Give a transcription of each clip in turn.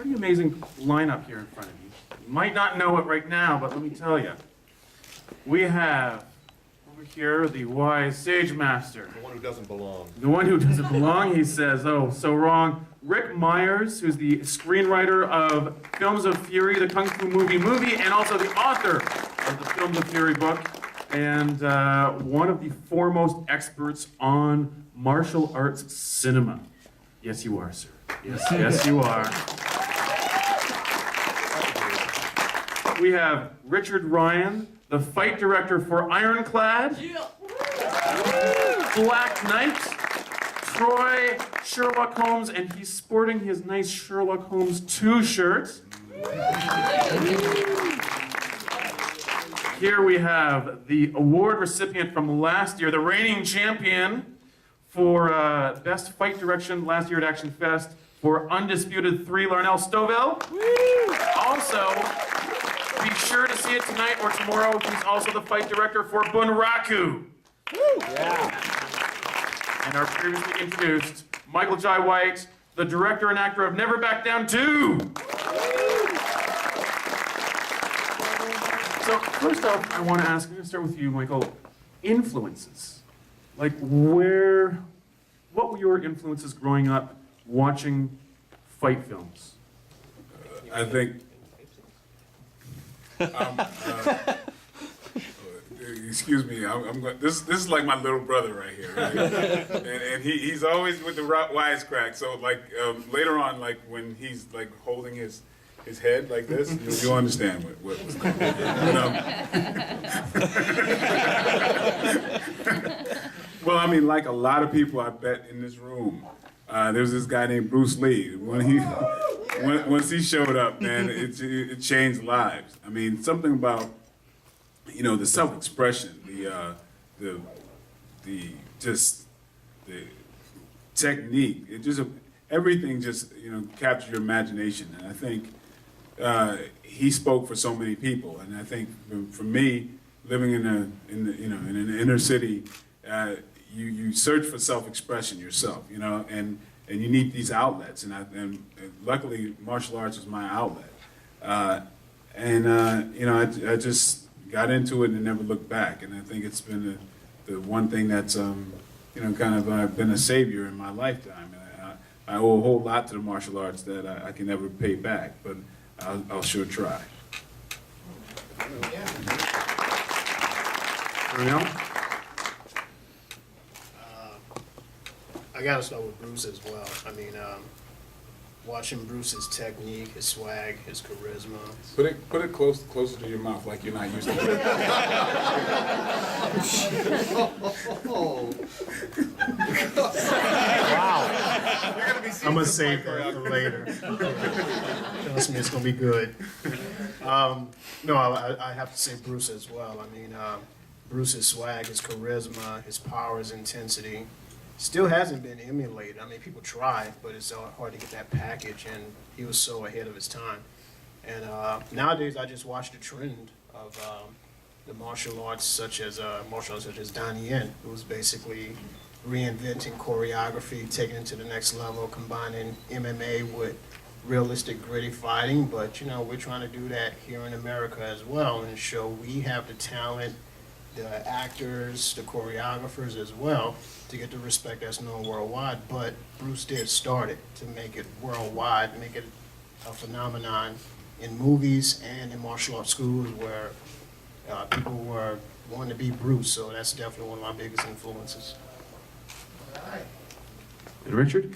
pretty amazing lineup here in front of you. You might not know it right now, but let me tell you. We have over here the wise sage master. The one who doesn't belong. The one who doesn't belong, he says. Oh, so wrong. Rick Myers, who's the screenwriter of Films of Fury, the Kung Fu movie, and also the author of the Films of Fury book, and one of the foremost experts on martial arts cinema. Yes, you are, sir. Yes, yes, you are. We have Richard Ryan, the fight director for Ironclad, Black Knight, Troy, Sherlock Holmes, and he's sporting his nice Sherlock Holmes 2 shirt. Here we have the award recipient from last year, the reigning champion for Best Fight Direction last year at ActionFest for Undisputed 3, Larnell Stovell. Also, be sure to see it tonight or tomorrow. He's also the fight director for Bunraku. And our previously introduced Michael Jai White, the director and actor of Never Back Down 2. So first off, I want to ask, I'm going to start with you, Michael. Influences. Like what were your influences growing up watching fight films? I think, excuse me, I'm going, this is like my little brother right here, right? and he's always with the wisecrack. So like later on, like when he's like holding his head like this, you'll understand what was going on. Well, I mean, like a lot of people, I bet in this room, there's this guy named Bruce Lee. Once he showed up, man, it changed lives. I mean, something about, you know, the self-expression, the technique. It just everything just, you know, captured your imagination. And I think he spoke for so many people. And I think for me, living in an inner city, you search for self-expression yourself, you know, and you need these outlets. And luckily, martial arts was my outlet. You know, I just got into it and never looked back. And I think it's been the one thing that's, you know, kind of been a savior in my lifetime. And I owe a whole lot to the martial arts that I can never pay back, but I'll sure try. I gotta start with Bruce as well. I mean, watching Bruce's technique, his swag, his charisma. Put it closer to your mouth, like you're not used to it. Wow. I'm gonna save that for later. Trust me, it's gonna be good. No, I have to say Bruce as well. I mean, Bruce's swag, his charisma, his power, his intensity, still hasn't been emulated. I mean, people try, but it's so hard to get that package, and he was so ahead of his time. And nowadays, I just watch the trend of the martial arts such as Donnie Yen, who's basically reinventing choreography, taking it to the next level, combining MMA with realistic, gritty fighting. But, you know, we're trying to do that here in America as well and show we have the talent, the actors, the choreographers as well, to get the respect that's known worldwide. But Bruce did start it to make it worldwide, make it a phenomenon in movies and in martial arts schools where people were wanting to be Bruce. So that's definitely one of my biggest influences. And Richard?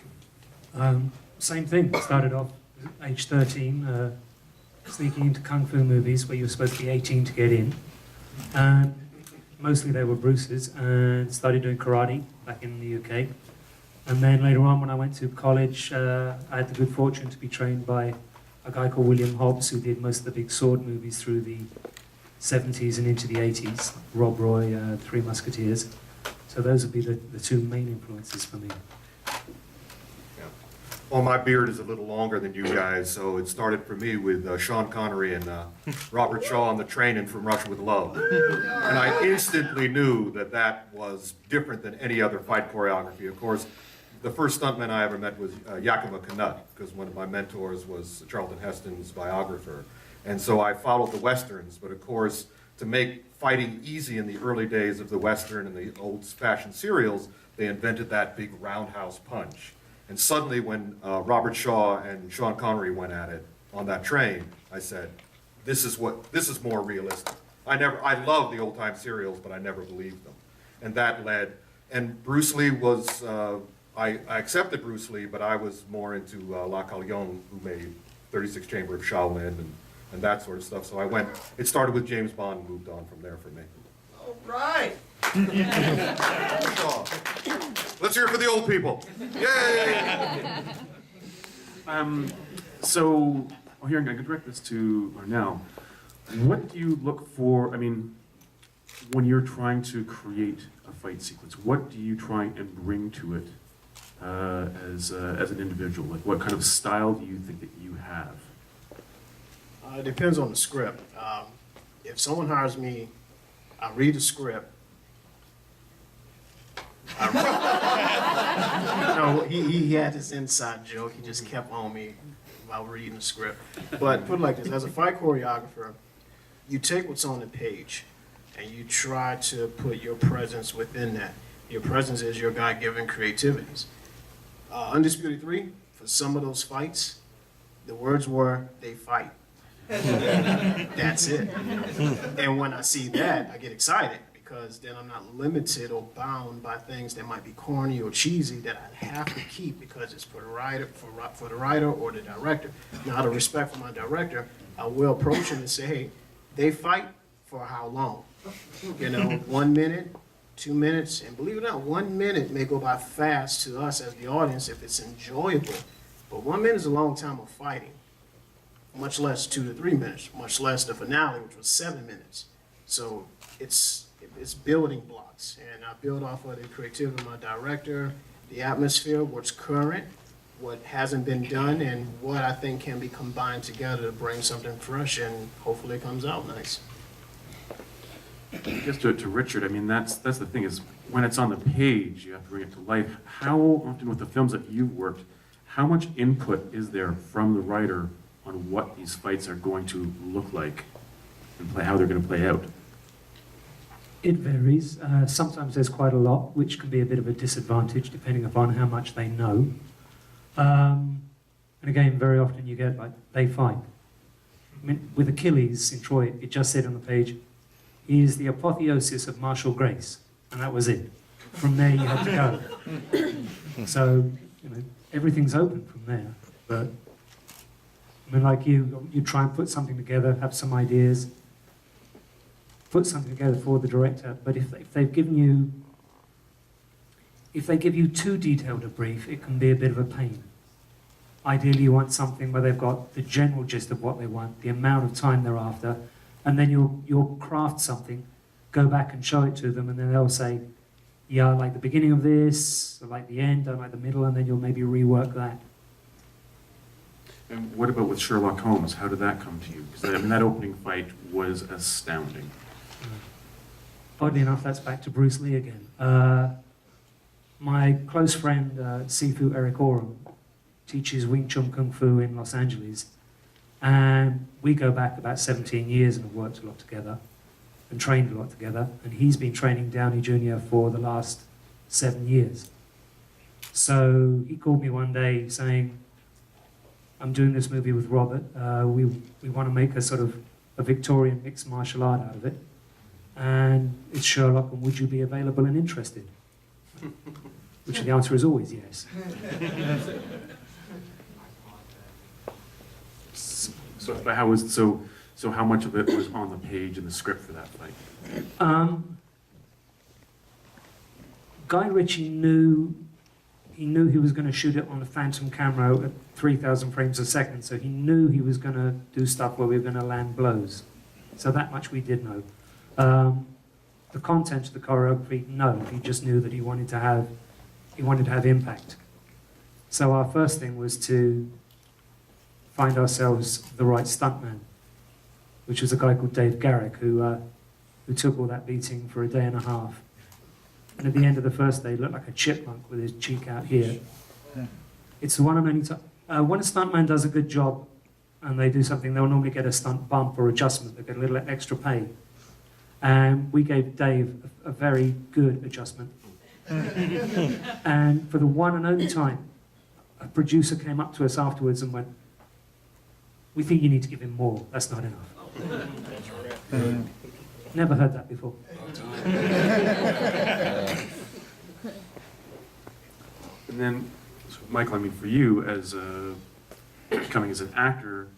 Same thing. Started off at age 13, sneaking into kung fu movies where you were supposed to be 18 to get in. And mostly they were Bruce's, and started doing karate back in the UK. And then later on, when I went to college, I had the good fortune to be trained by a guy called William Hobbs, who did most of the big sword movies through the 70s and into the 80s. Rob Roy, Three Musketeers. So those would be the two main influences for me. Well, my beard is a little longer than you guys, so it started for me with Sean Connery and Robert Shaw on the train in From Russia with Love. And I instantly knew that that was different than any other fight choreography. Of course, the first stuntman I ever met was Yakima Canutt, because one of my mentors was Charlton Heston's biographer. And so I followed the Westerns, but of course, to make fighting easy in the early days of the Western and the old-fashioned serials, they invented that big roundhouse punch. And suddenly when Robert Shaw and Sean Connery went at it on that train, I said, this is more realistic. I love the old-time serials, but I never believed them. And that led, and Bruce Lee was, I accepted Bruce Lee, but I was more into La Callion, who made 36 Chamber of Shaolin and that sort of stuff. So it started with James Bond and moved on from there for me. All right. Let's hear it for the old people. Yay! So, here, I can direct this to Arnell. What do you look for, I mean, when you're trying to create a fight sequence, what do you try and bring to it as an individual? Like, what kind of style do you think that you have? It depends on the script. If someone hires me, I read the script. No, he had this inside joke. He just kept on me while reading the script. But put it like this: as a fight choreographer, you take what's on the page and you try to put your presence within that. Your presence is your God-given creativities. Undisputed 3, for some of those fights, the words were, "They fight." That's it. And when I see that, I get excited because then I'm not limited or bound by things that might be corny or cheesy that I have to keep because it's for the writer, for the writer or the director. Now, out of respect for my director, I will approach him and say, "Hey, they fight for how long? 1 minute, 2 minutes, and believe it or not, 1 minute may go by fast to us as the audience if it's enjoyable. But 1 minute is a long time of fighting, much less 2 to 3 minutes, much less the finale, which was 7 minutes. So it's building blocks, and I build off of the creativity of my director, the atmosphere, what's current, what hasn't been done, and what I think can be combined together to bring something fresh, and hopefully it comes out nice. I guess to Richard, I mean, that's the thing is, when it's on the page, you have to bring it to life. How often with the films that you've worked, how much input is there from the writer on what these fights are going to look like and how they're going to play out? It varies. Sometimes there's quite a lot, which can be a bit of a disadvantage depending upon how much they know. And again, very often you get like, they fight. I mean, with Achilles in Troy, it just said on the page, he is the apotheosis of martial grace. And that was it. From there, you had to go. So, everything's open from there. But, I mean, like you try and put something together, have some ideas, put something together for the director. But if they give you too detailed a brief, it can be a bit of a pain. Ideally, you want something where they've got the general gist of what they want, the amount of time they're after, and then you'll craft something, go back and show it to them, and then they'll say, yeah, I like the beginning of this, I like the end, I like the middle, and then you'll maybe rework that. And what about with Sherlock Holmes? How did that come to you? Because I mean, that opening fight was astounding. Oddly enough, that's back to Bruce Lee again. My close friend, Sifu Eric Oram, teaches Wing Chun Kung Fu in Los Angeles. And we go back about 17 years and have worked a lot together and trained a lot together. And he's been training Downey Jr. for the last 7 years. So he called me one day saying, I'm doing this movie with Robert. We want to make a sort of a Victorian mixed martial art out of it. And it's Sherlock, and would you be available and interested? Which the answer is always yes. So how much of it was on the page in the script for that fight? Guy Ritchie knew he was going to shoot it on a phantom camera at 3,000 frames a second, so he knew he was going to do stuff where we were going to land blows. So that much we did know. The content of the choreography, no. He just knew that he wanted to have impact. So our first thing was to find ourselves the right stuntman, which was a guy called Dave Garrick, who took all that beating for a day and a half. And at the end of the first day, he looked like a chipmunk with his cheek out here. It's the one and only time. When a stuntman does a good job and they do something, they'll normally get a stunt bump or adjustment. They get a little extra pay. And we gave Dave a very good adjustment. And for the one and only time, a producer came up to us afterwards and went, "We think you need to give him more. That's not enough." Never heard that before. And then, so Michael, I mean, for you, as coming as an actor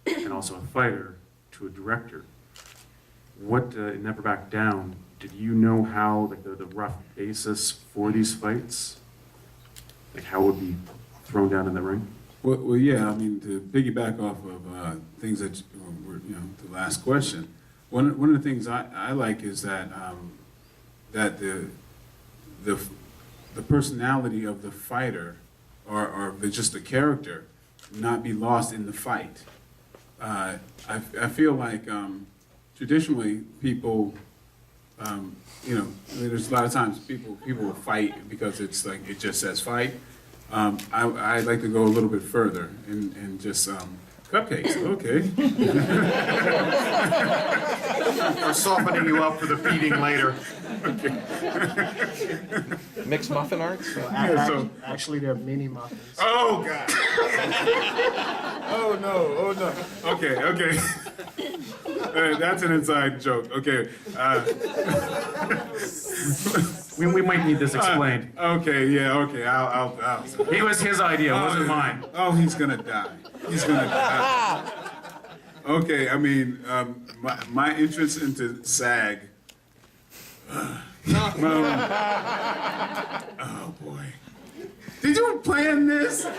and also a fighter to a director, what in Never Back Down, did you know how, like, the rough basis for these fights? Like, how it would be thrown down in the ring? Well, yeah. I mean, to piggyback off of things that were, the last question. One of the things I like is that that the personality of the fighter or just the character not be lost in the fight. I feel like traditionally people, there's a lot of times people will fight because it's like it just says fight. I like to go a little bit further and just cupcakes, okay. We're softening you up for the beating later. Mixed muffin arts? Actually, they're mini muffins. Oh God! Oh no! Okay. That's an inside joke. Okay. We might need this explained. Okay. Yeah. Okay. I'll. It was his idea, it wasn't mine. Oh, he's gonna die. He's gonna die. Okay. I mean, my interest into SAG. Oh boy. Did you plan this? I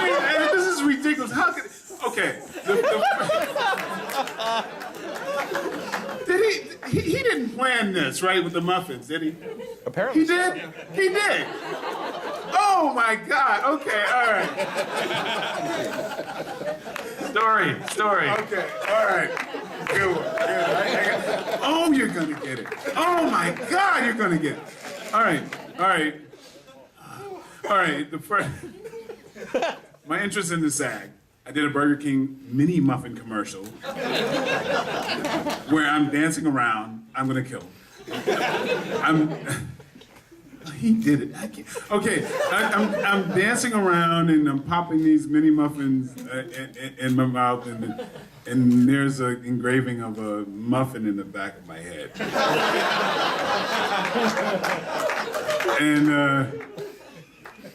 mean, this is ridiculous. How could? Okay. Did he didn't plan this, right, with the muffins, did he? Apparently. He did? He did. Oh my God. Okay. All right. Story. Okay. All right. Good one. Oh, you're gonna get it. Oh my God, you're gonna get it. All right. My interest in the SAG. I did a Burger King mini muffin commercial where I'm dancing around. I'm gonna kill him. He did it. Okay, I'm dancing around and I'm popping these mini muffins in my mouth, and there's an engraving of a muffin in the back of my head.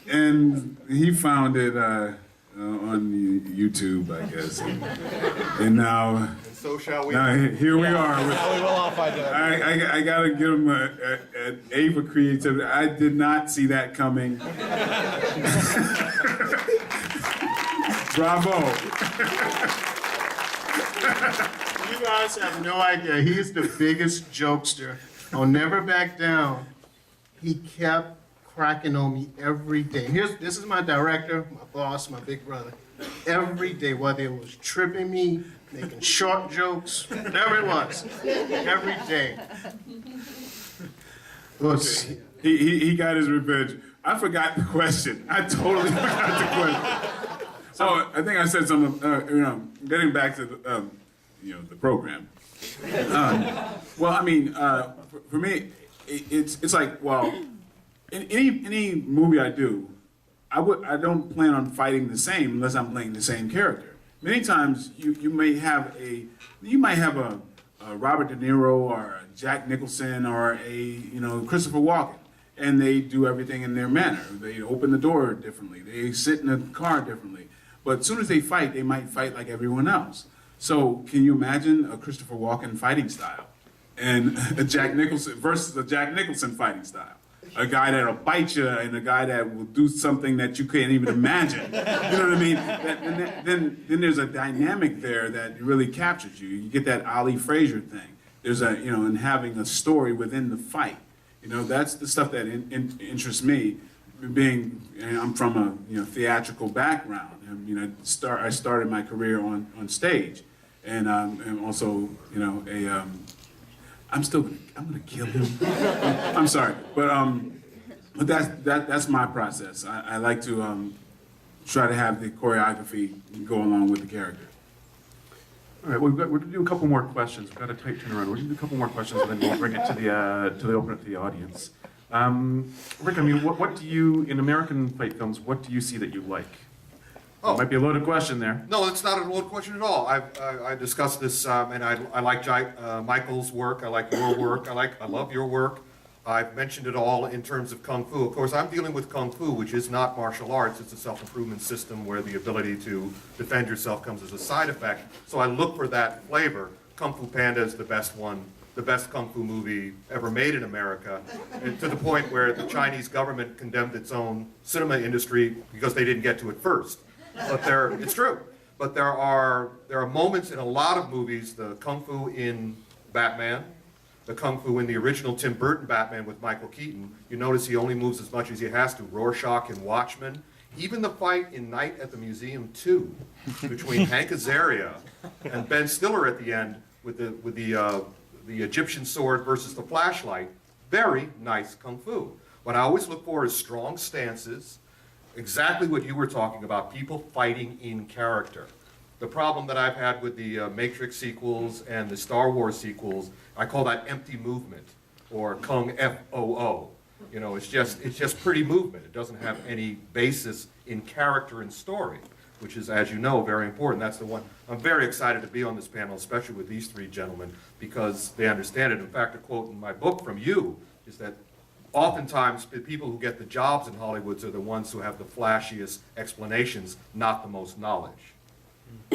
And he found it on YouTube, I guess, and now. So shall we? Now here we are. Now we will all find out. I gotta give him an A for creativity. I did not see that coming. Bravo. You guys have no idea. He's the biggest jokester. On Never Back Down, he kept cracking on me every day. This is my director, my boss, my big brother. Every day, whether it was tripping me, making short jokes, whatever it was, every day. Okay. He got his revenge. I forgot the question. I totally forgot the question. So I think I said something. Getting back to the program. Well, I mean, for me, it's like, well, in any movie I do, I don't plan on fighting the same unless I'm playing the same character. Many times you might have a Robert De Niro or a Jack Nicholson or a Christopher Walken, and they do everything in their manner. They open the door differently. They sit in the car differently. But as soon as they fight, they might fight like everyone else. So can you imagine a Christopher Walken fighting style and a Jack Nicholson versus a Jack Nicholson fighting style? A guy that'll bite you and a guy that will do something that you can't even imagine. You know what I mean? Then there's a dynamic there that really captures you. You get that Ali Frazier thing. There's in having a story within the fight. That's the stuff that interests me. I'm from a theatrical background. I started my career on stage, and also I'm gonna kill him. I'm sorry, but that's my process. I like to try to have the choreography go along with the character. All right, we're going to do a couple more questions. We've got a tight turnaround. We're going to do a couple more questions, and then we'll bring it to the open it to the audience. Rick, I mean, what do you, in American fight films, what do you see that you like? Oh. Might be a loaded question there. No, it's not a loaded question at all. I discussed this, and I like Michael's work. I like your work. I love your work. I've mentioned it all in terms of Kung Fu. Of course, I'm dealing with Kung Fu, which is not martial arts. It's a self-improvement system where the ability to defend yourself comes as a side effect. So I look for that flavor. Kung Fu Panda is the best one, the best Kung Fu movie ever made in America, and to the point where the Chinese government condemned its own cinema industry because they didn't get to it first. But it's true. But there are moments in a lot of movies, the Kung Fu in Batman, the Kung Fu in the original Tim Burton Batman with Michael Keaton, you notice he only moves as much as he has to. Rorschach in Watchmen. Even the fight in Night at the Museum 2 between Hank Azaria and Ben Stiller at the end with the Egyptian sword versus the flashlight. Very nice Kung Fu. What I always look for is strong stances, exactly what you were talking about, people fighting in character. The problem that I've had with the Matrix sequels and the Star Wars sequels, I call that empty movement, or Kung F-O-O. You know, it's just pretty movement. It doesn't have any basis in character and story, which is, as you know, very important. That's the one. I'm very excited to be on this panel, especially with these three gentlemen, because they understand it. In fact, a quote in my book from you is that oftentimes the people who get the jobs in Hollywood are the ones who have the flashiest explanations, not the most knowledge.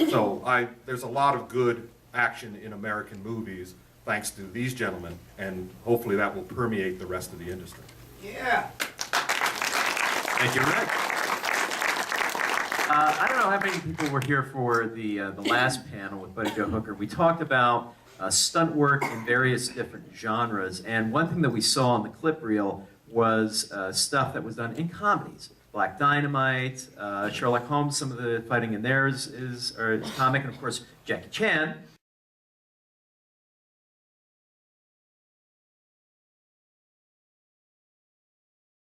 So there's a lot of good action in American movies thanks to these gentlemen, and hopefully that will permeate the rest of the industry. Yeah. Thank you, Rick. I don't know how many people were here for the last panel with Buddy Joe Hooker. We talked about stunt work in various different genres, and one thing that we saw on the clip reel was stuff that was done in comedies. Black Dynamite, Sherlock Holmes, some of the fighting in there is comic, and of course Jackie Chan